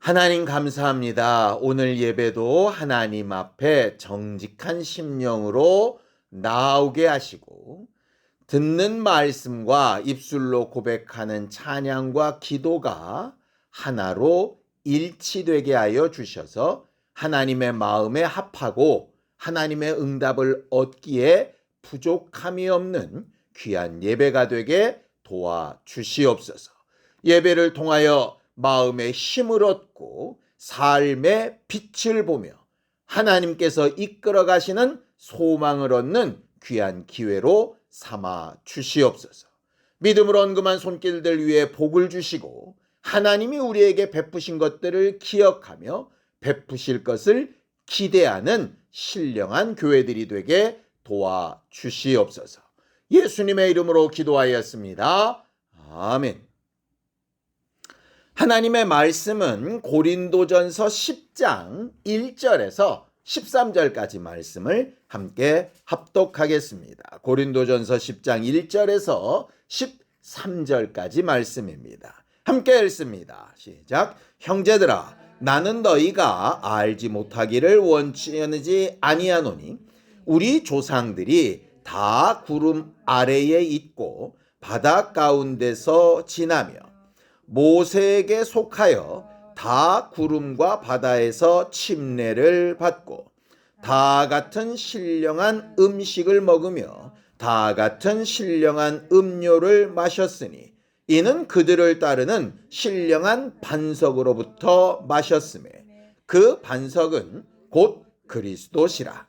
하나님 감사합니다. 오늘 예배도 하나님 앞에 정직한 심령으로 나오게 하시고 듣는 말씀과 입술로 고백하는 찬양과 기도가 하나로 일치되게 하여 주셔서 하나님의 마음에 합하고 하나님의 응답을 얻기에 부족함이 없는 귀한 예배가 되게 도와주시옵소서. 예배를 통하여 마음의 힘을 얻고 삶의 빛을 보며 하나님께서 이끌어 가시는 소망을 얻는 귀한 기회로 삼아 주시옵소서. 믿음으로 언금한 손길들 위에 복을 주시고 하나님이 우리에게 베푸신 것들을 기억하며 베푸실 것을 기대하는 신령한 교회들이 되게 도와주시옵소서. 예수님의 이름으로 기도하였습니다. 아멘. 하나님의 말씀은 고린도전서 10장 1절에서 13절까지 말씀을 함께 합독하겠습니다. 고린도전서 10장 1절에서 13절까지 말씀입니다. 함께 읽습니다. 시작. 형제들아, 나는 너희가 알지 못하기를 원치 아니하노니 우리 조상들이 다 구름 아래에 있고 바다 가운데서 지나며 모세에게 속하여 다 구름과 바다에서 침례를 받고 다 같은 신령한 음식을 먹으며 다 같은 신령한 음료를 마셨으니 이는 그들을 따르는 신령한 반석으로부터 마셨음에 그 반석은 곧 그리스도시라.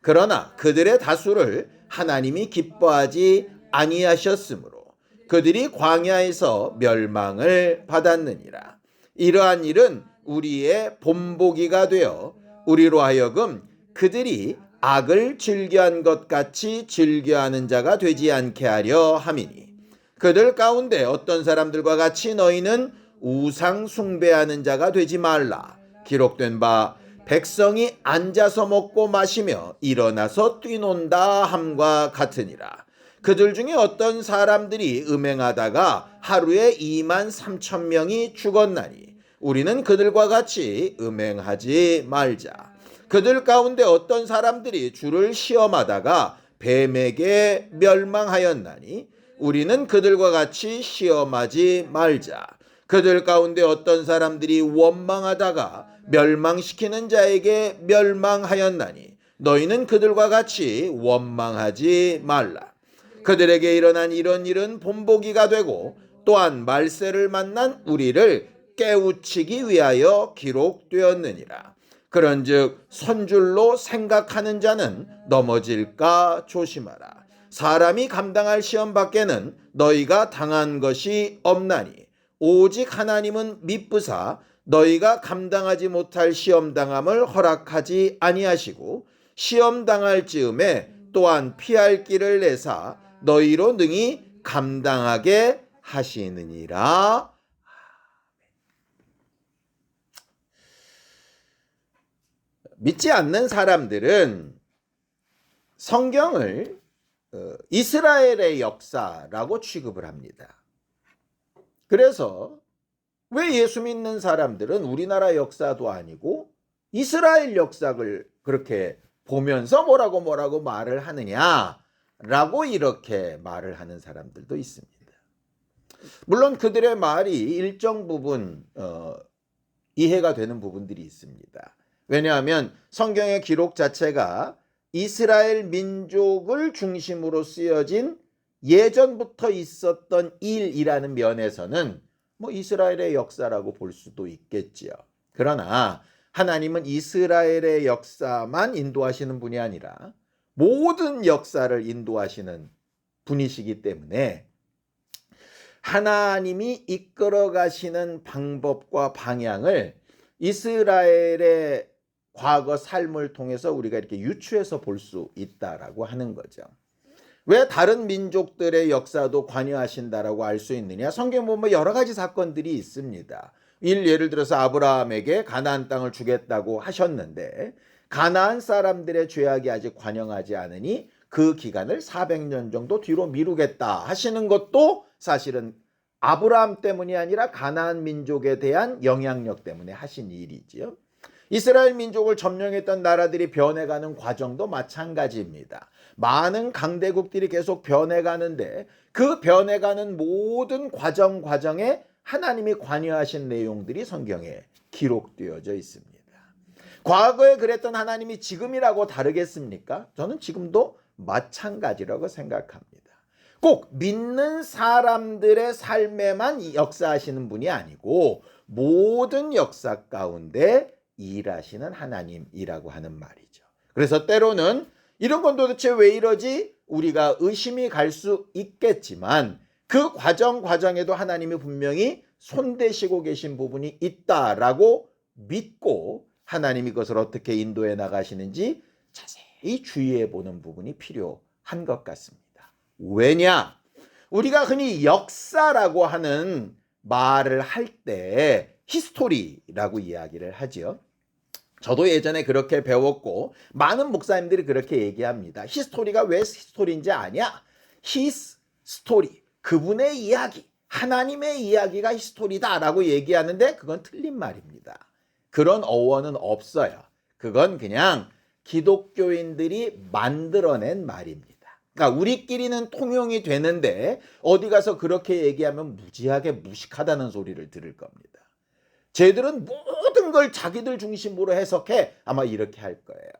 그러나 그들의 다수를 하나님이 기뻐하지 아니하셨으므로 그들이 광야에서 멸망을 받았느니라. 이러한 일은 우리의 본보기가 되어 우리로 하여금 그들이 악을 즐겨한 것 같이 즐겨하는 자가 되지 않게 하려 함이니 그들 가운데 어떤 사람들과 같이 너희는 우상 숭배하는 자가 되지 말라. 기록된 바 백성이 앉아서 먹고 마시며 일어나서 뛰논다 함과 같으니라. 그들 중에 어떤 사람들이 음행하다가 하루에 23,000명이 죽었나니 우리는 그들과 같이 음행하지 말자. 그들 가운데 어떤 사람들이 주를 시험하다가 뱀에게 멸망하였나니 우리는 그들과 같이 시험하지 말자. 그들 가운데 어떤 사람들이 원망하다가 멸망시키는 자에게 멸망하였나니 너희는 그들과 같이 원망하지 말라. 그들에게 일어난 이런 일은 본보기가 되고 또한 말세를 만난 우리를 깨우치기 위하여 기록되었느니라. 그런즉 선줄로 생각하는 자는 넘어질까 조심하라. 사람이 감당할 시험 밖에는 너희가 당한 것이 없나니 오직 하나님은 미쁘사 너희가 감당하지 못할 시험당함을 허락하지 아니하시고 시험당할 즈음에 또한 피할 길을 내사 너희로 능히 감당하게 하시느니라. 믿지 않는 사람들은 성경을 이스라엘의 역사라고 취급을 합니다. 그래서 왜 예수 믿는 사람들은 우리나라 역사도 아니고 이스라엘 역사를 그렇게 보면서 뭐라고 말을 하느냐라고 이렇게 말을 하는 사람들도 있습니다. 물론 그들의 말이 일정 부분 이해가 되는 부분들이 있습니다. 왜냐하면 성경의 기록 자체가 이스라엘 민족을 중심으로 쓰여진 예전부터 있었던 일이라는 면에서는 이스라엘의 역사라고 볼 수도 있겠지요. 그러나 하나님은 이스라엘의 역사만 인도하시는 분이 아니라 모든 역사를 인도하시는 분이시기 때문에 하나님이 이끌어 가시는 방법과 방향을 이스라엘의 과거 삶을 통해서 우리가 이렇게 유추해서 볼 수 있다라고 하는 거죠. 왜 다른 민족들의 역사도 관여하신다라고 알 수 있느냐? 성경 보면 여러 가지 사건들이 있습니다. 예를 들어서 아브라함에게 가나안 땅을 주겠다고 하셨는데 가나안 사람들의 죄악이 아직 관영하지 않으니 그 기간을 400년 정도 뒤로 미루겠다 하시는 것도 사실은 아브라함 때문이 아니라 가나안 민족에 대한 영향력 때문에 하신 일이지요. 이스라엘 민족을 점령했던 나라들이 변해가는 과정도 마찬가지입니다. 많은 강대국들이 계속 변해가는데 그 변해가는 모든 과정에 하나님이 관여하신 내용들이 성경에 기록되어져 있습니다. 과거에 그랬던 하나님이 지금이라고 다르겠습니까? 저는 지금도 마찬가지라고 생각합니다. 꼭 믿는 사람들의 삶에만 역사하시는 분이 아니고 모든 역사 가운데 일하시는 하나님이라고 하는 말이죠. 그래서 때로는 이런 건 도대체 왜 이러지? 우리가 의심이 갈 수 있겠지만 그 과정에도 하나님이 분명히 손대시고 계신 부분이 있다라고 믿고 하나님이 그것을 어떻게 인도해 나가시는지 자세히 주의해 보는 부분이 필요한 것 같습니다. 왜냐? 우리가 흔히 역사라고 하는 말을 할 때 히스토리라고 이야기를 하죠. 저도 예전에 그렇게 배웠고 많은 목사님들이 그렇게 얘기합니다. 히스토리가 왜 히스토리인지 아냐? His story, 그분의 이야기, 하나님의 이야기가 히스토리다라고 얘기하는데 그건 틀린 말입니다. 그런 어원은 없어요. 그건 그냥 기독교인들이 만들어낸 말입니다. 그러니까 우리끼리는 통용이 되는데 어디 가서 그렇게 얘기하면 무지하게 무식하다는 소리를 들을 겁니다. 쟤들은 모든 걸 자기들 중심으로 해석해. 아마 이렇게 할 거예요.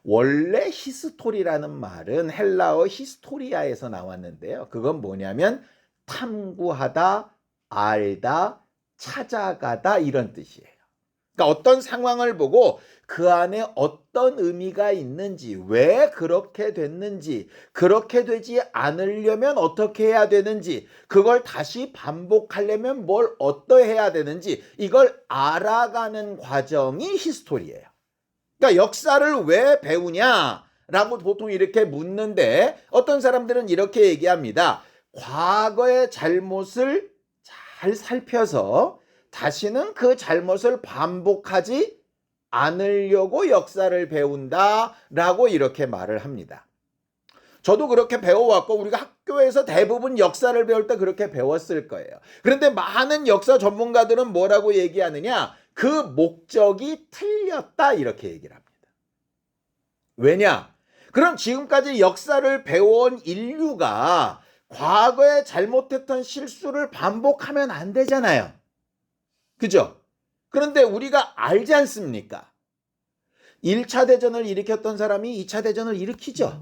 원래 히스토리라는 말은 헬라어 히스토리아에서 나왔는데요. 그건 뭐냐면 탐구하다, 알다, 찾아가다 이런 뜻이에요. 그러니까 어떤 상황을 보고 그 안에 어떤 의미가 있는지, 왜 그렇게 됐는지, 그렇게 되지 않으려면 어떻게 해야 되는지, 그걸 다시 반복하려면 뭘 어떠해야 되는지 이걸 알아가는 과정이 히스토리예요. 그러니까 역사를 왜 배우냐라고 보통 이렇게 묻는데 어떤 사람들은 이렇게 얘기합니다. 과거의 잘못을 잘 살펴서 다시는 그 잘못을 반복하지 않으려고 역사를 배운다라고 이렇게 말을 합니다. 저도 그렇게 배워왔고 우리가 학교에서 대부분 역사를 배울 때 그렇게 배웠을 거예요. 그런데 많은 역사 전문가들은 뭐라고 얘기하느냐? 그 목적이 틀렸다 이렇게 얘기를 합니다. 왜냐? 그럼 지금까지 역사를 배워온 인류가 과거에 잘못했던 실수를 반복하면 안 되잖아요. 그죠? 그런데 우리가 알지 않습니까? 1차 대전을 일으켰던 사람이 2차 대전을 일으키죠.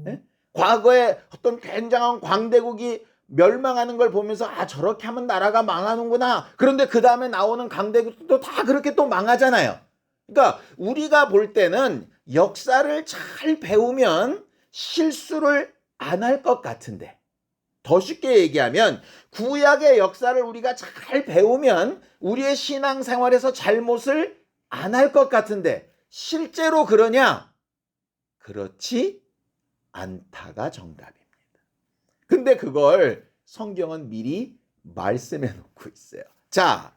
예? 과거에 어떤 굉장한 광대국이 멸망하는 걸 보면서 아 저렇게 하면 나라가 망하는구나. 그런데 그 다음에 나오는 강대국도 다 그렇게 또 망하잖아요. 그러니까 우리가 볼 때는 역사를 잘 배우면 실수를 안 할 것 같은데 더 쉽게 얘기하면 구약의 역사를 우리가 잘 배우면 우리의 신앙생활에서 잘못을 안 할 것 같은데 실제로 그러냐? 그렇지 않다가 정답입니다. 근데 그걸 성경은 미리 말씀해 놓고 있어요. 자,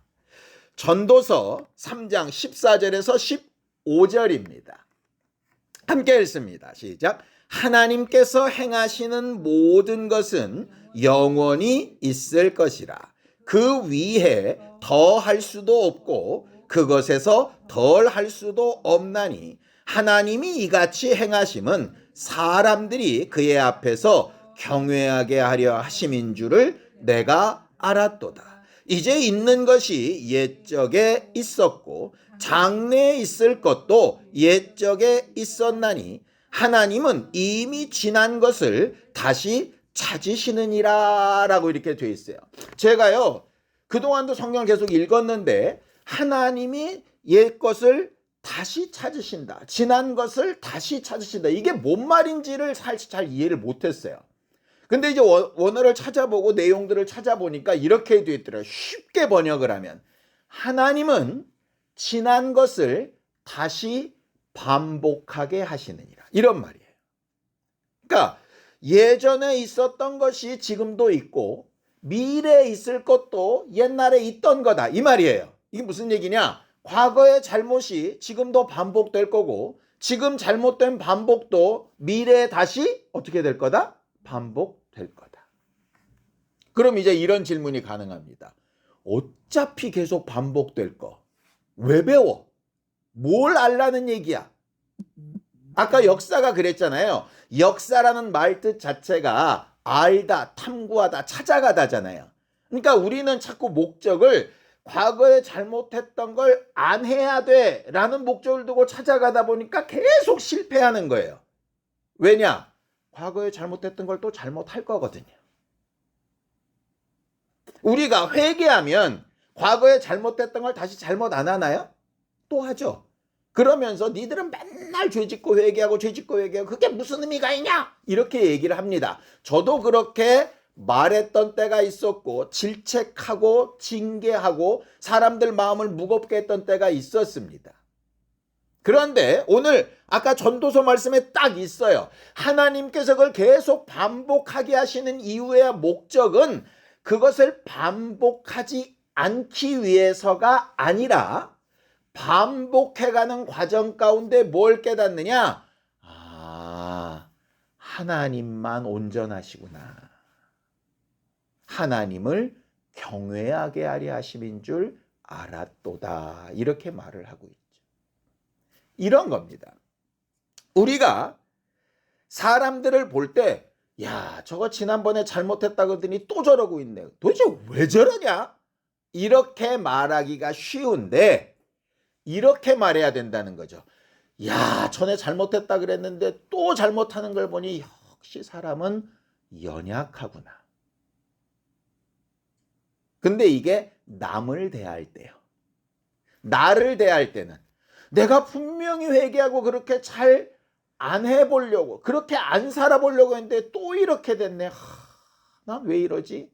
전도서 3장 14절에서 15절입니다. 함께 읽습니다. 시작. 하나님께서 행하시는 모든 것은 영원히 있을 것이라. 그 위에 더 할 수도 없고 그것에서 덜 할 수도 없나니 하나님이 이같이 행하심은 사람들이 그의 앞에서 경외하게 하려 하심인 줄을 내가 알았도다. 이제 있는 것이 옛적에 있었고 장래에 있을 것도 옛적에 있었나니 하나님은 이미 지난 것을 다시 찾으시느니라 라고 이렇게 돼 있어요. 제가요 그동안도 성경을 계속 읽었는데 하나님이 옛 것을 다시 찾으신다. 지난 것을 다시 찾으신다. 이게 뭔 말인지를 사실 잘 이해를 못했어요. 근데 이제 원어를 찾아보고 내용들을 찾아보니까 이렇게 되어 있더라고요. 쉽게 번역을 하면 하나님은 지난 것을 다시 반복하게 하시느니라. 이런 말이에요. 그러니까 예전에 있었던 것이 지금도 있고 미래에 있을 것도 옛날에 있던 거다. 이 말이에요. 이게 무슨 얘기냐? 과거의 잘못이 지금도 반복될 거고 지금 잘못된 반복도 미래에 다시 어떻게 될 거다? 반복될 거다. 그럼 이제 이런 질문이 가능합니다. 어차피 계속 반복될 거 왜 배워? 뭘 알라는 얘기야? 아까 역사가 그랬잖아요. 역사라는 말뜻 자체가 알다, 탐구하다, 찾아가다잖아요. 그러니까 우리는 자꾸 목적을 과거에 잘못했던 걸 안 해야 돼 라는 목적을 두고 찾아가다 보니까 계속 실패하는 거예요. 왜냐? 과거에 잘못했던 걸 또 잘못할 거거든요. 우리가 회개하면 과거에 잘못했던 걸 다시 잘못 안 하나요? 또 하죠. 그러면서 니들은 맨날 죄짓고 회개하고 죄짓고 회개하고 그게 무슨 의미가 있냐? 이렇게 얘기를 합니다. 저도 그렇게 말했던 때가 있었고 질책하고 징계하고 사람들 마음을 무겁게 했던 때가 있었습니다. 그런데 오늘 아까 전도서 말씀에 딱 있어요. 하나님께서 그걸 계속 반복하게 하시는 이유의 목적은 그것을 반복하지 않기 위해서가 아니라 반복해가는 과정 가운데 뭘 깨닫느냐? 아, 하나님만 온전하시구나. 하나님을 경외하게 하려 하심인 줄 알았도다. 이렇게 말을 하고 있죠. 이런 겁니다. 우리가 사람들을 볼 때, 야, 저거 지난번에 잘못했다 그러더니 또 저러고 있네. 도대체 왜 저러냐? 이렇게 말하기가 쉬운데, 이렇게 말해야 된다는 거죠. 야, 전에 잘못했다 그랬는데 또 잘못하는 걸 보니 역시 사람은 연약하구나. 근데 이게 남을 대할 때요. 나를 대할 때는 내가 분명히 회개하고 그렇게 잘 안 해보려고, 그렇게 안 살아보려고 했는데 또 이렇게 됐네. 난 왜 이러지?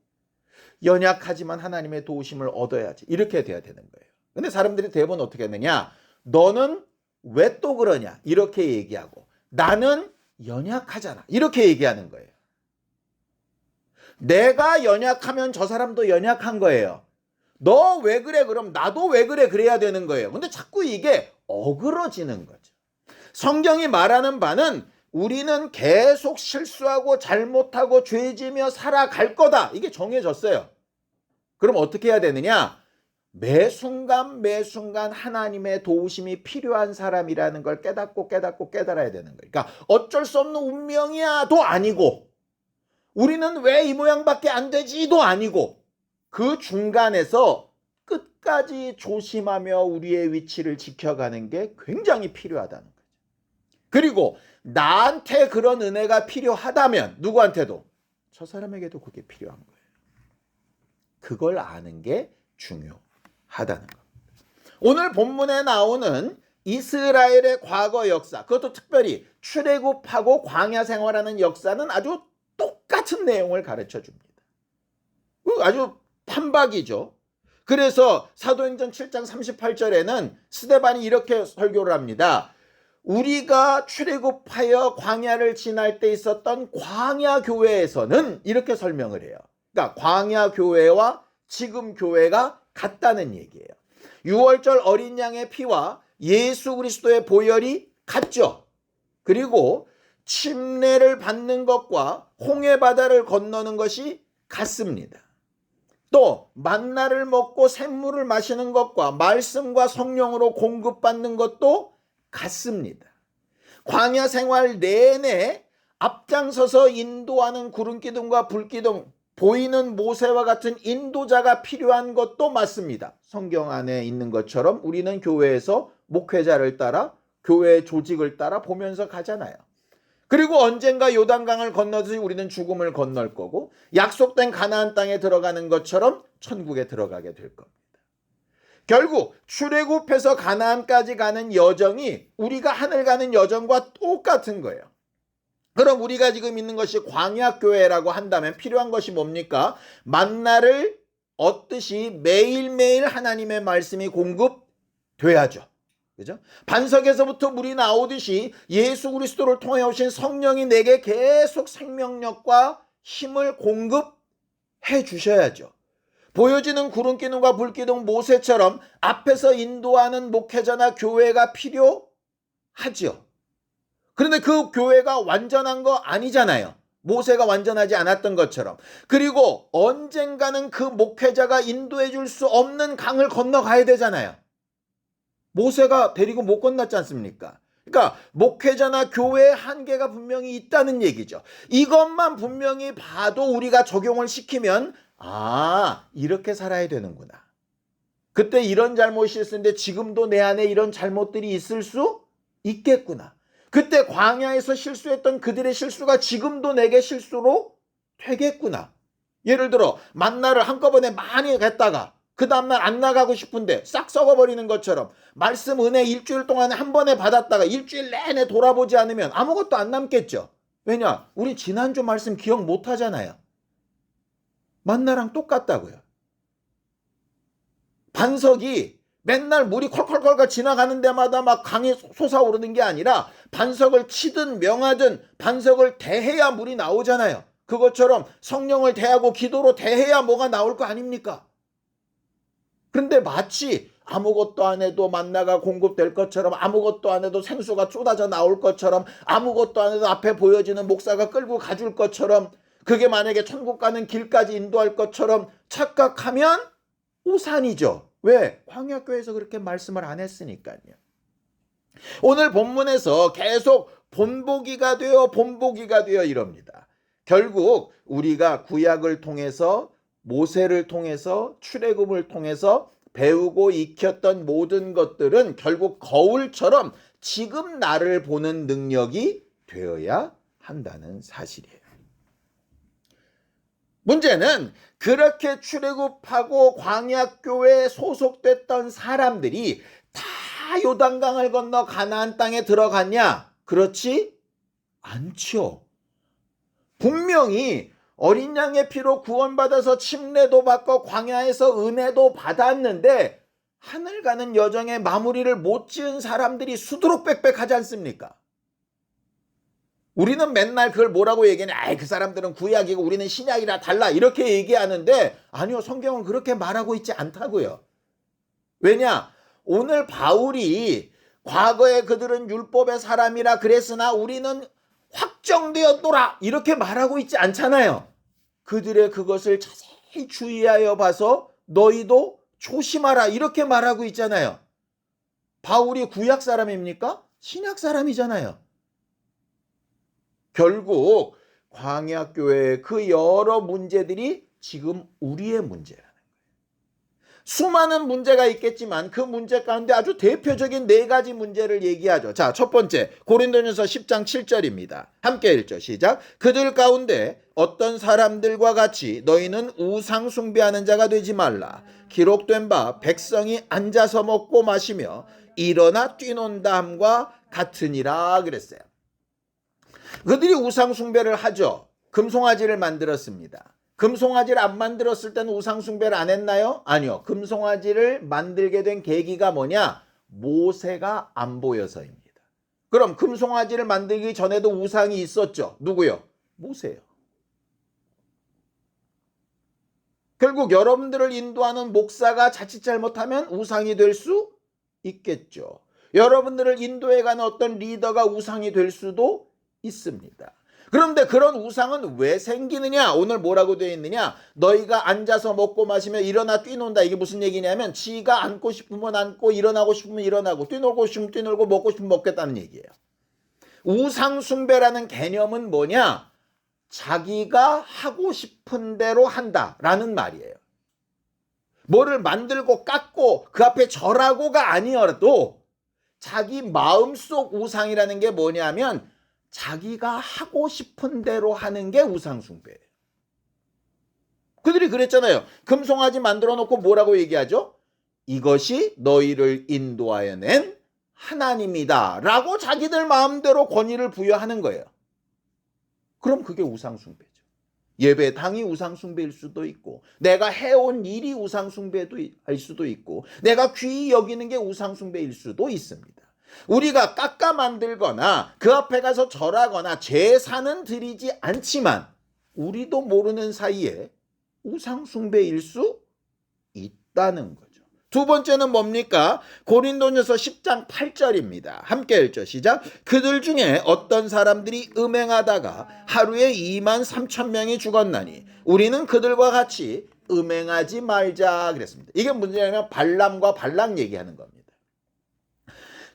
연약하지만 하나님의 도우심을 얻어야지. 이렇게 돼야 되는 거예요. 근데 사람들이 대부분 어떻게 했느냐? 너는 왜 또 그러냐? 이렇게 얘기하고, 나는 연약하잖아. 이렇게 얘기하는 거예요. 내가 연약하면 저 사람도 연약한 거예요. 너 왜 그래? 그럼 나도 왜 그래? 그래야 되는 거예요. 근데 자꾸 이게 어그러지는 거죠. 성경이 말하는 바는 우리는 계속 실수하고 잘못하고 죄지며 살아갈 거다. 이게 정해졌어요. 그럼 어떻게 해야 되느냐? 매 순간 하나님의 도우심이 필요한 사람이라는 걸 깨닫고 깨달아야 되는 거예요. 그러니까 어쩔 수 없는 운명이야도 아니고, 우리는 왜 이 모양밖에 안 되지도 아니고, 그 중간에서 끝까지 조심하며 우리의 위치를 지켜가는 게 굉장히 필요하다는 거죠. 그리고 나한테 그런 은혜가 필요하다면 누구한테도, 저 사람에게도 그게 필요한 거예요. 그걸 아는 게 중요하다는 겁니다. 오늘 본문에 나오는 이스라엘의 과거 역사, 그것도 특별히 출애굽하고 광야 생활하는 역사는 아주 똑같은 내용을 가르쳐 줍니다. 아주 판박이죠. 그래서 사도행전 7장 38절에는 스데반이 이렇게 설교를 합니다. 우리가 출애굽하여 광야를 지날 때 있었던 광야 교회에서는 이렇게 설명을 해요. 그러니까 광야 교회와 지금 교회가 같다는 얘기예요. 6월절 어린 양의 피와 예수 그리스도의 보혈이 같죠. 그리고 침례를 받는 것과 홍해 바다를 건너는 것이 같습니다. 또 만나를 먹고 샘물을 마시는 것과 말씀과 성령으로 공급받는 것도 같습니다. 광야 생활 내내 앞장서서 인도하는 구름기둥과 불기둥, 보이는 모세와 같은 인도자가 필요한 것도 맞습니다. 성경 안에 있는 것처럼 우리는 교회에서 목회자를 따라 교회의 조직을 따라 보면서 가잖아요. 그리고 언젠가 요단강을 건너듯이 우리는 죽음을 건널 거고, 약속된 가나안 땅에 들어가는 것처럼 천국에 들어가게 될 겁니다. 결국 출애굽해서 가나안까지 가는 여정이 우리가 하늘 가는 여정과 똑같은 거예요. 그럼 우리가 지금 있는 것이 광야교회라고 한다면 필요한 것이 뭡니까? 만나를 얻듯이 매일매일 하나님의 말씀이 공급돼야죠. 그죠? 반석에서부터 물이 나오듯이 예수 그리스도를 통해 오신 성령이 내게 계속 생명력과 힘을 공급해 주셔야죠. 보여지는 구름기둥과 불기둥 모세처럼 앞에서 인도하는 목회자나 교회가 필요하죠. 그런데 그 교회가 완전한 거 아니잖아요. 모세가 완전하지 않았던 것처럼. 그리고 언젠가는 그 목회자가 인도해 줄 수 없는 강을 건너가야 되잖아요. 모세가 데리고 못 건넜지 않습니까? 그러니까 목회자나 교회의 한계가 분명히 있다는 얘기죠. 이것만 분명히 봐도 우리가 적용을 시키면 이렇게 살아야 되는구나. 그때 이런 잘못이 있었는데 지금도 내 안에 이런 잘못들이 있을 수 있겠구나. 그때 광야에서 실수했던 그들의 실수가 지금도 내게 실수로 되겠구나. 예를 들어 만나를 한꺼번에 많이 했다가 그 다음날 안 나가고 싶은데 싹 썩어버리는 것처럼 말씀 은혜 일주일 동안에 한 번에 받았다가 일주일 내내 돌아보지 않으면 아무것도 안 남겠죠. 왜냐? 우리 지난주 말씀 기억 못 하잖아요. 만나랑 똑같다고요. 반석이 맨날 물이 콜콜콜 지나가는 데마다 막 강이 솟아오르는 게 아니라 반석을 치든 명하든 반석을 대해야 물이 나오잖아요. 그것처럼 성령을 대하고 기도로 대해야 뭐가 나올 거 아닙니까? 그런데 마치 아무것도 안 해도 만나가 공급될 것처럼, 아무것도 안 해도 생수가 쏟아져 나올 것처럼, 아무것도 안 해도 앞에 보여지는 목사가 끌고 가줄 것처럼, 그게 만약에 천국 가는 길까지 인도할 것처럼 착각하면 오산이죠. 왜? 광야교회에서 그렇게 말씀을 안 했으니까요. 오늘 본문에서 계속 본보기가 되어 이럽니다. 결국 우리가 구약을 통해서, 모세를 통해서, 출애굽을 통해서 배우고 익혔던 모든 것들은 결국 거울처럼 지금 나를 보는 능력이 되어야 한다는 사실이에요. 문제는 그렇게 출애굽하고 광야교회에 소속됐던 사람들이 다 요단강을 건너 가나안 땅에 들어갔냐? 그렇지 않죠. 분명히 어린 양의 피로 구원받아서 침례도 받고 광야에서 은혜도 받았는데 하늘 가는 여정의 마무리를 못 지은 사람들이 수두룩 빽빽하지 않습니까? 우리는 맨날 그걸 뭐라고 얘기하냐? 그 사람들은 구약이고 우리는 신약이라 달라 이렇게 얘기하는데 아니요, 성경은 그렇게 말하고 있지 않다고요. 왜냐? 오늘 바울이 과거에 그들은 율법의 사람이라 그랬으나 우리는 확정되었노라 이렇게 말하고 있지 않잖아요. 그들의 그것을 자세히 주의하여 봐서 너희도 조심하라 이렇게 말하고 있잖아요. 바울이 구약 사람입니까? 신약 사람이잖아요. 결국 광야교회의 그 여러 문제들이 지금 우리의 문제라는 거예요. 수많은 문제가 있겠지만 그 문제 가운데 아주 대표적인 4가지 문제를 얘기하죠. 자, 첫 번째 고린도전서 10장 7절입니다. 함께 읽죠. 시작. 그들 가운데 어떤 사람들과 같이 너희는 우상 숭배하는 자가 되지 말라. 기록된 바 백성이 앉아서 먹고 마시며 일어나 뛰논다 함과 같으니라 그랬어요. 그들이 우상 숭배를 하죠. 금송아지를 만들었습니다. 금송아지를 안 만들었을 때는 우상 숭배를 안 했나요? 아니요. 금송아지를 만들게 된 계기가 뭐냐? 모세가 안 보여서입니다. 그럼 금송아지를 만들기 전에도 우상이 있었죠. 누구요? 모세요. 결국 여러분들을 인도하는 목사가 자칫 잘못하면 우상이 될 수 있겠죠. 여러분들을 인도해가는 어떤 리더가 우상이 될 수도 있습니다. 그런데 그런 우상은 왜 생기느냐? 오늘 뭐라고 되어 있느냐? 너희가 앉아서 먹고 마시며 일어나 뛰논다. 이게 무슨 얘기냐면 지가 앉고 싶으면 앉고 일어나고 싶으면 일어나고 뛰놀고 싶으면 뛰놀고 먹고 싶으면 먹겠다는 얘기예요. 우상 숭배라는 개념은 뭐냐? 자기가 하고 싶은 대로 한다라는 말이에요. 뭐를 만들고 깎고 그 앞에 절하고가 아니어도 자기 마음속 우상이라는 게 뭐냐면 자기가 하고 싶은 대로 하는 게 우상숭배예요. 그들이 그랬잖아요. 금송아지 만들어 놓고 뭐라고 얘기하죠? 이것이 너희를 인도하여 낸 하나님이다 라고 자기들 마음대로 권위를 부여하는 거예요. 그럼 그게 우상숭배죠. 예배당이 우상숭배일 수도 있고 내가 해온 일이 우상숭배일 수도 있고 내가 귀히 여기는 게 우상숭배일 수도 있습니다. 우리가 깎아 만들거나 그 앞에 가서 절하거나 제사는 드리지 않지만 우리도 모르는 사이에 우상 숭배일 수 있다는 거죠. 두 번째는 뭡니까? 고린도전서 10장 8절입니다. 함께 읽죠. 시작. 그들 중에 어떤 사람들이 음행하다가 하루에 2만 3천 명이 죽었나니 우리는 그들과 같이 음행하지 말자 그랬습니다. 이게 문제냐면 발람과 발락 얘기하는 겁니다.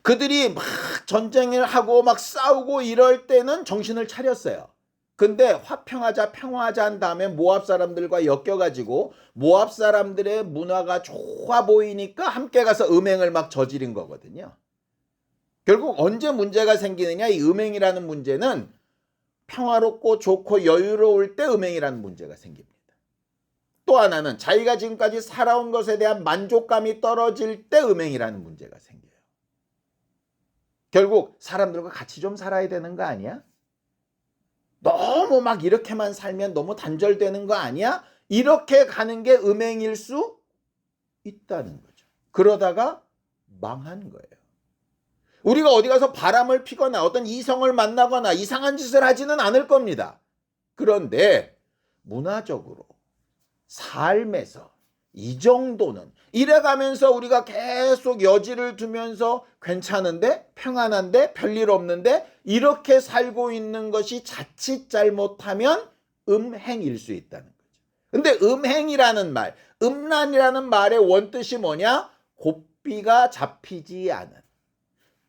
그들이 막 전쟁을 하고 막 싸우고 이럴 때는 정신을 차렸어요. 근데 화평하자 평화하자 한 다음에 모압 사람들과 엮여가지고 모압 사람들의 문화가 좋아 보이니까 함께 가서 음행을 막 저지른 거거든요. 결국 언제 문제가 생기느냐, 이 음행이라는 문제는 평화롭고 좋고 여유로울 때 음행이라는 문제가 생깁니다. 또 하나는 자기가 지금까지 살아온 것에 대한 만족감이 떨어질 때 음행이라는 문제가 생겨요. 결국 사람들과 같이 좀 살아야 되는 거 아니야? 너무 막 이렇게만 살면 너무 단절되는 거 아니야? 이렇게 가는 게 음행일 수 있다는 거죠. 그러다가 망한 거예요. 우리가 어디 가서 바람을 피거나 어떤 이성을 만나거나 이상한 짓을 하지는 않을 겁니다. 그런데 문화적으로 삶에서 이 정도는 이래가면서 우리가 계속 여지를 두면서 괜찮은데 평안한데 별일 없는데 이렇게 살고 있는 것이 자칫 잘못하면 음행일 수 있다는 거죠. 근데 음행이라는 말, 음란이라는 말의 원뜻이 뭐냐? 고삐가 잡히지 않은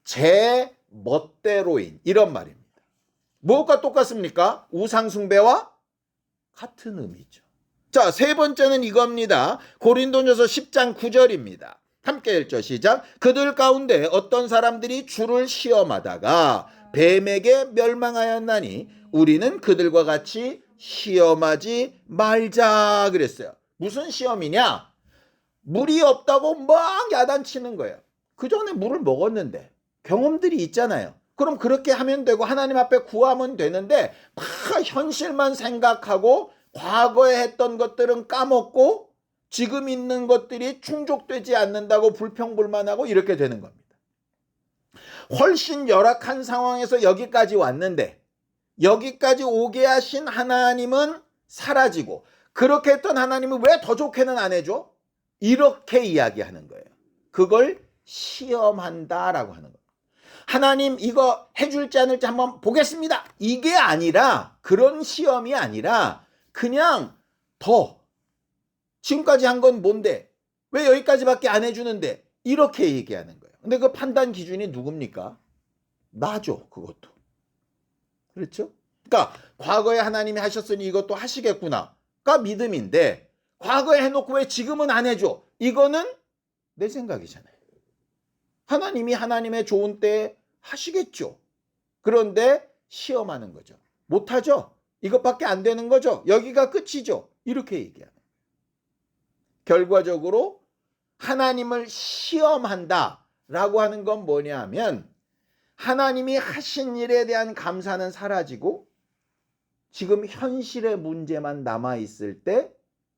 제 멋대로인 이런 말입니다. 무엇과 똑같습니까? 우상숭배와 같은 의미죠. 자, 세 번째는 이겁니다. 고린도전서 10장 9절입니다. 함께 읽죠. 시작. 그들 가운데 어떤 사람들이 주를 시험하다가 뱀에게 멸망하였나니 우리는 그들과 같이 시험하지 말자 그랬어요. 무슨 시험이냐? 물이 없다고 막 야단치는 거예요. 그 전에 물을 먹었는데 경험들이 있잖아요. 그럼 그렇게 하면 되고 하나님 앞에 구하면 되는데 막 현실만 생각하고 과거에 했던 것들은 까먹고 지금 있는 것들이 충족되지 않는다고 불평불만하고 이렇게 되는 겁니다. 훨씬 열악한 상황에서 여기까지 왔는데 여기까지 오게 하신 하나님은 사라지고 그렇게 했던 하나님은 왜 더 좋게는 안 해줘? 이렇게 이야기하는 거예요. 그걸 시험한다라고 하는 겁니다. 하나님 이거 해줄지 않을지 한번 보겠습니다. 이게 아니라 그런 시험이 아니라 그냥 더 지금까지 한 건 뭔데? 왜 여기까지밖에 안 해주는데? 이렇게 얘기하는 거예요. 근데 그 판단 기준이 누굽니까? 나죠. 그것도. 그렇죠? 그러니까 과거에 하나님이 하셨으니 이것도 하시겠구나가 믿음인데 과거에 해놓고 왜 지금은 안 해줘? 이거는 내 생각이잖아요. 하나님이 하나님의 좋은 때에 하시겠죠. 그런데 시험하는 거죠. 못하죠. 이것밖에 안 되는 거죠. 여기가 끝이죠. 이렇게 얘기하는 거예요. 결과적으로 하나님을 시험한다라고 하는 건 뭐냐 하면 하나님이 하신 일에 대한 감사는 사라지고 지금 현실의 문제만 남아있을 때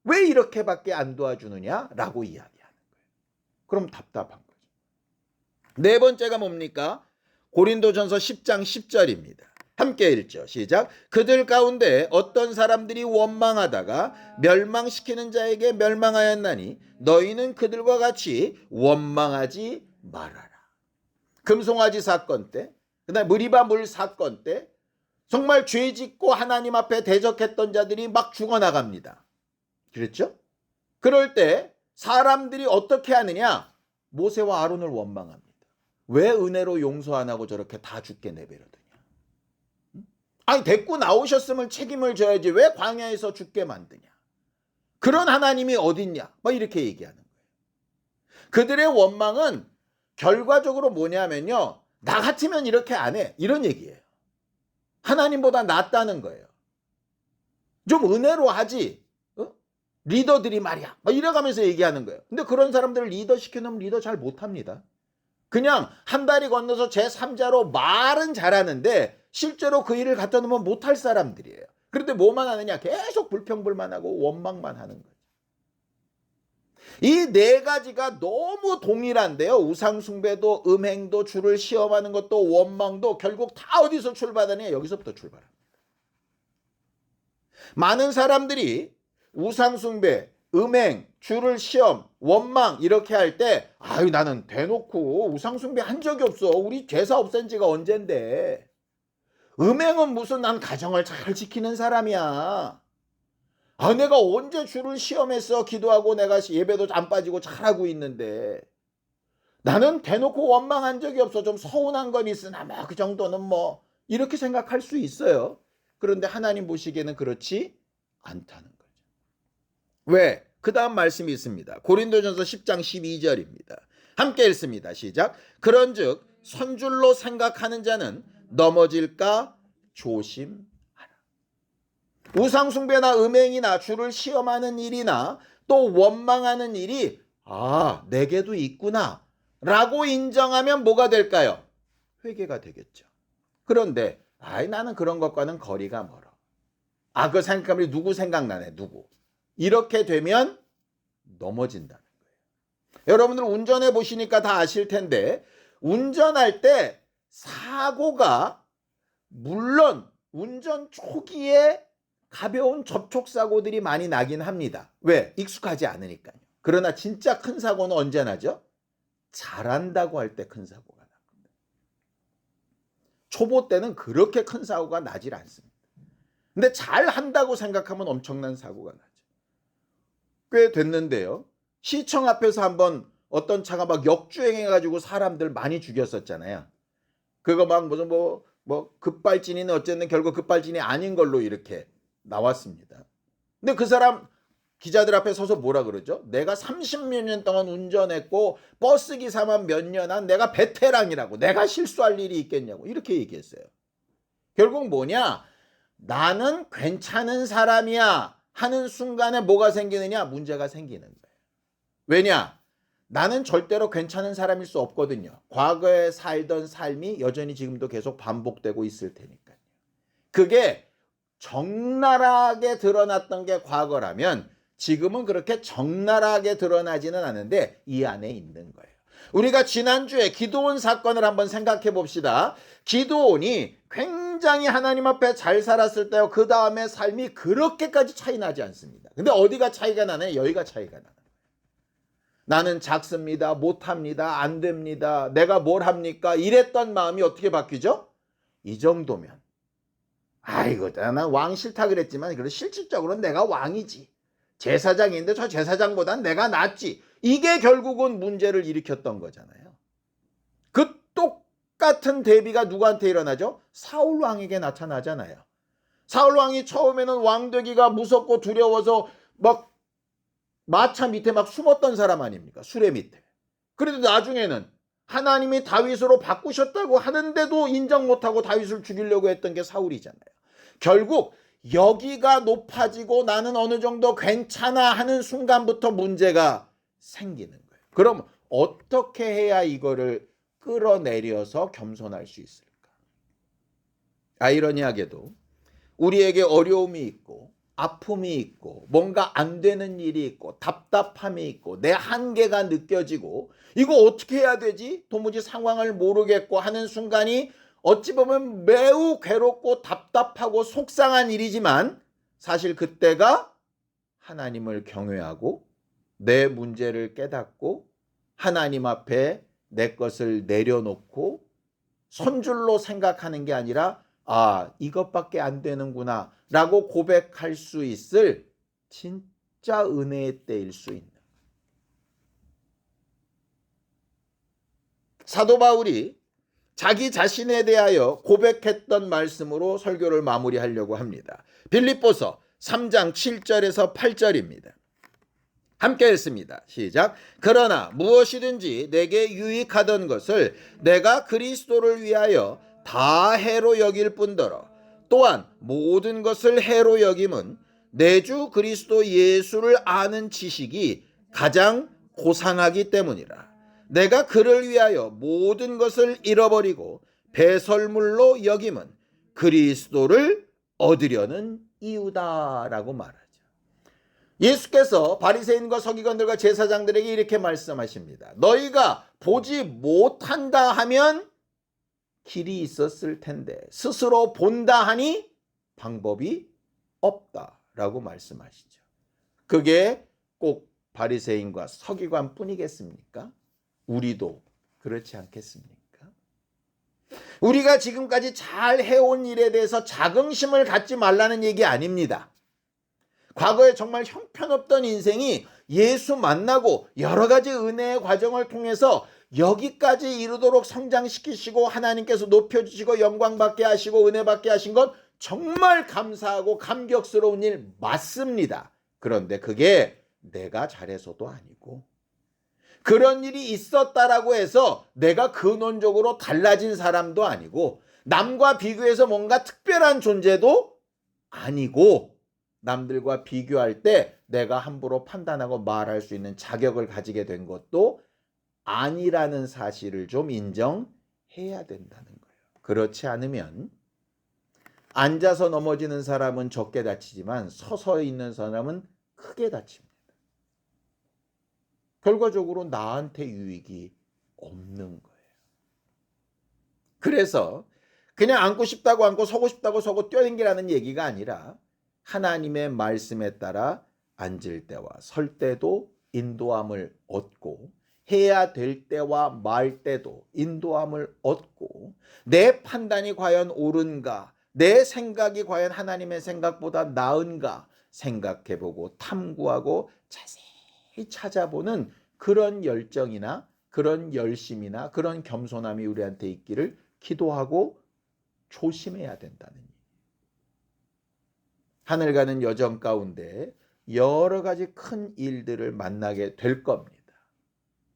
왜 이렇게밖에 안 도와주느냐라고 이야기하는 거예요. 그럼 답답한 거죠. 네 번째가 뭡니까? 고린도전서 10장 10절입니다. 함께 읽죠. 시작. 그들 가운데 어떤 사람들이 원망하다가 멸망시키는 자에게 멸망하였나니 너희는 그들과 같이 원망하지 말아라. 금송아지 사건 때, 그다음에 무리바 물 사건 때 정말 죄 짓고 하나님 앞에 대적했던 자들이 막 죽어나갑니다. 그렇죠? 그럴 때 사람들이 어떻게 하느냐? 모세와 아론을 원망합니다. 왜 은혜로 용서 안 하고 저렇게 다 죽게 내버려두냐? 아니 데리고 나오셨으면 책임을 져야지 왜 광야에서 죽게 만드냐? 그런 하나님이 어딨냐? 막 이렇게 얘기하는 거예요. 그들의 원망은 결과적으로 뭐냐면요. 나 같으면 이렇게 안 해. 이런 얘기예요. 하나님보다 낫다는 거예요. 좀 은혜로 하지. 리더들이 말이야. 막 이래가면서 얘기하는 거예요. 근데 그런 사람들을 리더 시켜놓으면 리더 잘 못합니다. 그냥 한 다리 건너서 제3자로 말은 잘하는데 실제로 그 일을 갖다 놓으면 못할 사람들이에요. 그런데 뭐만 하느냐? 계속 불평불만하고 원망만 하는 거예요. 이 네 가지가 너무 동일한데요. 우상숭배도 음행도 주를 시험하는 것도 원망도 결국 다 어디서 출발하냐? 여기서부터 출발합니다. 많은 사람들이 우상숭배, 음행, 주를 시험, 원망 이렇게 할 때 아유 나는 대놓고 우상숭배 한 적이 없어. 우리 제사 없앤 지가 언젠데. 음행은 무슨 난 가정을 잘 지키는 사람이야. 아 내가 언제 주를 시험했어. 기도하고 내가 예배도 안 빠지고 잘하고 있는데. 나는 대놓고 원망한 적이 없어. 좀 서운한 건 있으나 뭐 그 정도는 뭐 이렇게 생각할 수 있어요. 그런데 하나님 보시기에는 그렇지 않다는 거죠. 왜? 그 다음 말씀이 있습니다. 고린도전서 10장 12절입니다. 함께 읽습니다. 시작. 그런즉 선줄로 생각하는 자는 넘어질까 조심하라. 우상숭배나 음행이나 주를 시험하는 일이나 또 원망하는 일이 내게도 있구나 라고 인정하면 뭐가 될까요? 회개가 되겠죠. 그런데 나는 그런 것과는 거리가 멀어. 그거 생각하면 누구 생각나네. 누구. 이렇게 되면 넘어진다는 거예요. 여러분들 운전해 보시니까 다 아실 텐데 운전할 때 사고가 물론 운전 초기에 가벼운 접촉사고들이 많이 나긴 합니다. 왜? 익숙하지 않으니까요. 그러나 진짜 큰 사고는 언제 나죠? 잘한다고 할 때 큰 사고가 납니다. 초보 때는 그렇게 큰 사고가 나질 않습니다. 근데 잘한다고 생각하면 엄청난 사고가 나죠. 꽤 됐는데요. 시청 앞에서 한번 어떤 차가 막 역주행해가지고 사람들 많이 죽였었잖아요. 그거 막 무슨 뭐 급발진이는 어쨌든 결국 급발진이 아닌 걸로 이렇게 나왔습니다. 근데 그 사람 기자들 앞에 서서 뭐라 그러죠? 내가 30몇 년 동안 운전했고 버스 기사만 몇 년 한 내가 베테랑이라고. 내가 실수할 일이 있겠냐고 이렇게 얘기했어요. 결국 뭐냐? 나는 괜찮은 사람이야 하는 순간에 뭐가 생기느냐? 문제가 생기는 거예요. 왜냐? 나는 절대로 괜찮은 사람일 수 없거든요. 과거에 살던 삶이 여전히 지금도 계속 반복되고 있을 테니까요. 그게 적나라하게 드러났던 게 과거라면 지금은 그렇게 적나라하게 드러나지는 않은데 이 안에 있는 거예요. 우리가 지난주에 기드온 사건을 한번 생각해 봅시다. 기드온이 굉장히 하나님 앞에 잘 살았을 때요. 그 다음에 삶이 그렇게까지 차이 나지 않습니다. 근데 어디가 차이가 나네? 여기가 차이가 나요. 나는 작습니다. 못합니다. 안 됩니다. 내가 뭘 합니까? 이랬던 마음이 어떻게 바뀌죠? 이 정도면 난 왕 싫다 그랬지만 그래도 실질적으로는 내가 왕이지. 제사장인데 저 제사장보단 내가 낫지. 이게 결국은 문제를 일으켰던 거잖아요. 그 똑같은 대비가 누구한테 일어나죠? 사울 왕에게 나타나잖아요. 사울 왕이 처음에는 왕 되기가 무섭고 두려워서 막 마차 밑에 막 숨었던 사람 아닙니까? 수레 밑에. 그래도 나중에는 하나님이 다윗으로 바꾸셨다고 하는데도 인정 못하고 다윗을 죽이려고 했던 게 사울이잖아요. 결국 여기가 높아지고 나는 어느 정도 괜찮아 하는 순간부터 문제가 생기는 거예요. 그럼 어떻게 해야 이거를 끌어내려서 겸손할 수 있을까? 아이러니하게도 우리에게 어려움이 있고 아픔이 있고 뭔가 안 되는 일이 있고 답답함이 있고 내 한계가 느껴지고 이거 어떻게 해야 되지? 도무지 상황을 모르겠고 하는 순간이 어찌 보면 매우 괴롭고 답답하고 속상한 일이지만 사실 그때가 하나님을 경외하고 내 문제를 깨닫고 하나님 앞에 내 것을 내려놓고 선줄로 생각하는 게 아니라 이것밖에 안 되는구나 라고 고백할 수 있을 진짜 은혜의 때일 수 있는. 사도 바울이 자기 자신에 대하여 고백했던 말씀으로 설교를 마무리하려고 합니다. 빌립보서 3장 7절에서 8절입니다. 함께 읽습니다. 시작. 그러나 무엇이든지 내게 유익하던 것을 내가 그리스도를 위하여 다 해로 여길 뿐더러 또한 모든 것을 해로 여김은 내 주 그리스도 예수를 아는 지식이 가장 고상하기 때문이라. 내가 그를 위하여 모든 것을 잃어버리고 배설물로 여김은 그리스도를 얻으려는 이유다라고 말하죠. 예수께서 바리새인과 서기관들과 제사장들에게 이렇게 말씀하십니다. 너희가 보지 못한다 하면 길이 있었을 텐데 스스로 본다 하니 방법이 없다라고 말씀하시죠. 그게 꼭 바리새인과 서기관뿐이겠습니까? 우리도 그렇지 않겠습니까? 우리가 지금까지 잘 해온 일에 대해서 자긍심을 갖지 말라는 얘기 아닙니다. 과거에 정말 형편없던 인생이 예수 만나고 여러 가지 은혜의 과정을 통해서 여기까지 이르도록 성장시키시고 하나님께서 높여주시고 영광받게 하시고 은혜받게 하신 건 정말 감사하고 감격스러운 일 맞습니다. 그런데 그게 내가 잘해서도 아니고 그런 일이 있었다라고 해서 내가 근원적으로 달라진 사람도 아니고 남과 비교해서 뭔가 특별한 존재도 아니고 남들과 비교할 때 내가 함부로 판단하고 말할 수 있는 자격을 가지게 된 것도 아니라는 사실을 좀 인정해야 된다는 거예요. 그렇지 않으면 앉아서 넘어지는 사람은 적게 다치지만 서서 있는 사람은 크게 다칩니다. 결과적으로 나한테 유익이 없는 거예요. 그래서 그냥 앉고 싶다고 앉고 서고 싶다고 서고 뛰어댕기라는 얘기가 아니라 하나님의 말씀에 따라 앉을 때와 설 때도 인도함을 얻고 해야 될 때와 말 때도 인도함을 얻고 내 판단이 과연 옳은가, 내 생각이 과연 하나님의 생각보다 나은가 생각해보고 탐구하고 자세히 찾아보는 그런 열정이나 그런 열심이나 그런 겸손함이 우리한테 있기를 기도하고 조심해야 된다는 얘기예요. 하늘 가는 여정 가운데 여러 가지 큰 일들을 만나게 될 겁니다.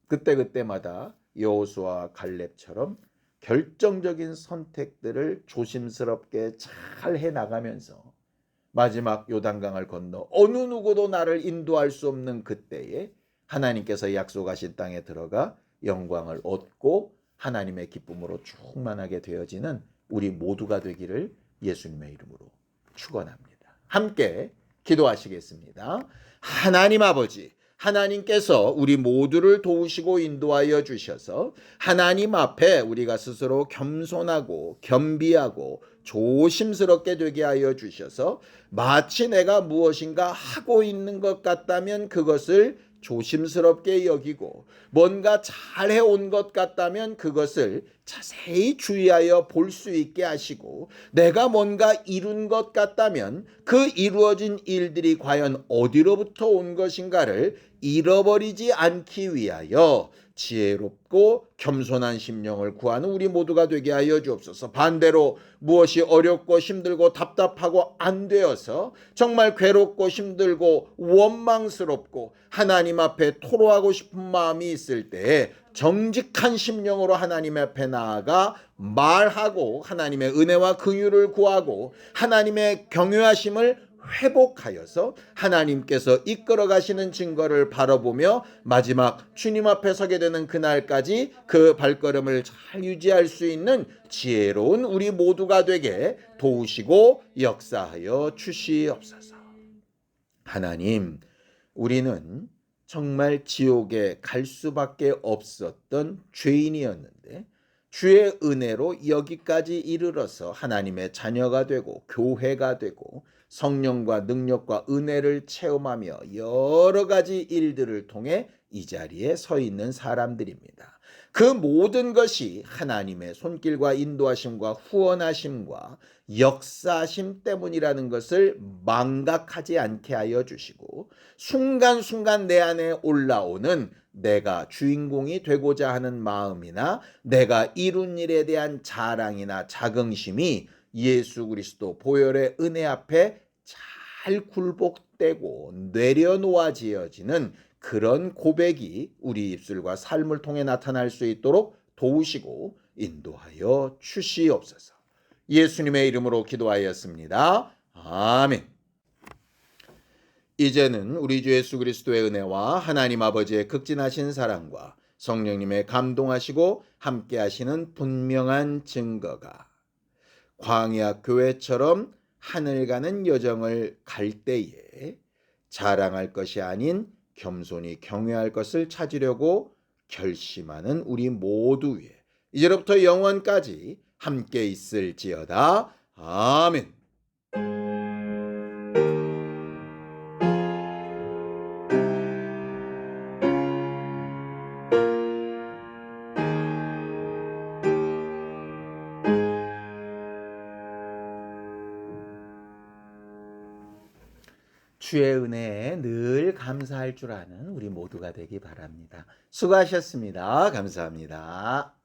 그때마다 여호수아와 갈렙처럼 결정적인 선택들을 조심스럽게 잘 해나가면서 마지막 요단강을 건너 어느 누구도 나를 인도할 수 없는 그때에 하나님께서 약속하신 땅에 들어가 영광을 얻고 하나님의 기쁨으로 충만하게 되어지는 우리 모두가 되기를 예수님의 이름으로 축원합니다. 함께 기도하시겠습니다. 하나님 아버지, 하나님께서 우리 모두를 도우시고 인도하여 주셔서 하나님 앞에 우리가 스스로 겸손하고 겸비하고 조심스럽게 되게 하여 주셔서 마치 내가 무엇인가 하고 있는 것 같다면 그것을 조심스럽게 여기고 뭔가 잘해온 것 같다면 그것을 자세히 주의하여 볼 수 있게 하시고 내가 뭔가 이룬 것 같다면 그 이루어진 일들이 과연 어디로부터 온 것인가를 잃어버리지 않기 위하여 지혜롭고 겸손한 심령을 구하는 우리 모두가 되게 하여 주옵소서. 반대로 무엇이 어렵고 힘들고 답답하고 안 되어서 정말 괴롭고 힘들고 원망스럽고 하나님 앞에 토로하고 싶은 마음이 있을 때 정직한 심령으로 하나님 앞에 나아가 말하고 하나님의 은혜와 긍휼을 구하고 하나님의 경외하심을 회복하여서 하나님께서 이끌어 가시는 증거를 바라보며 마지막 주님 앞에 서게 되는 그날까지 그 발걸음을 잘 유지할 수 있는 지혜로운 우리 모두가 되게 도우시고 역사하여 주시옵소서. 하나님, 우리는 정말 지옥에 갈 수밖에 없었던 죄인이었는데 주의 은혜로 여기까지 이르러서 하나님의 자녀가 되고 교회가 되고 성령과 능력과 은혜를 체험하며 여러 가지 일들을 통해 이 자리에 서 있는 사람들입니다. 그 모든 것이 하나님의 손길과 인도하심과 후원하심과 역사하심 때문이라는 것을 망각하지 않게 하여 주시고 순간순간 내 안에 올라오는 내가 주인공이 되고자 하는 마음이나 내가 이룬 일에 대한 자랑이나 자긍심이 예수 그리스도 보혈의 은혜 앞에 잘 굴복되고 내려놓아지어지는 그런 고백이 우리 입술과 삶을 통해 나타날 수 있도록 도우시고 인도하여 주시옵소서. 예수님의 이름으로 기도하였습니다. 아멘. 이제는 우리 주 예수 그리스도의 은혜와 하나님 아버지의 극진하신 사랑과 성령님의 감동하시고 함께 하시는 분명한 증거가 광야 교회처럼 하늘 가는 여정을 갈 때에 자랑할 것이 아닌 겸손히 경외할 것을 찾으려고 결심하는 우리 모두 위에 이제로부터 영원까지 함께 있을지어다. 아멘. 주의 은혜에 늘 감사할 줄 아는 우리 모두가 되기 바랍니다. 수고하셨습니다. 감사합니다.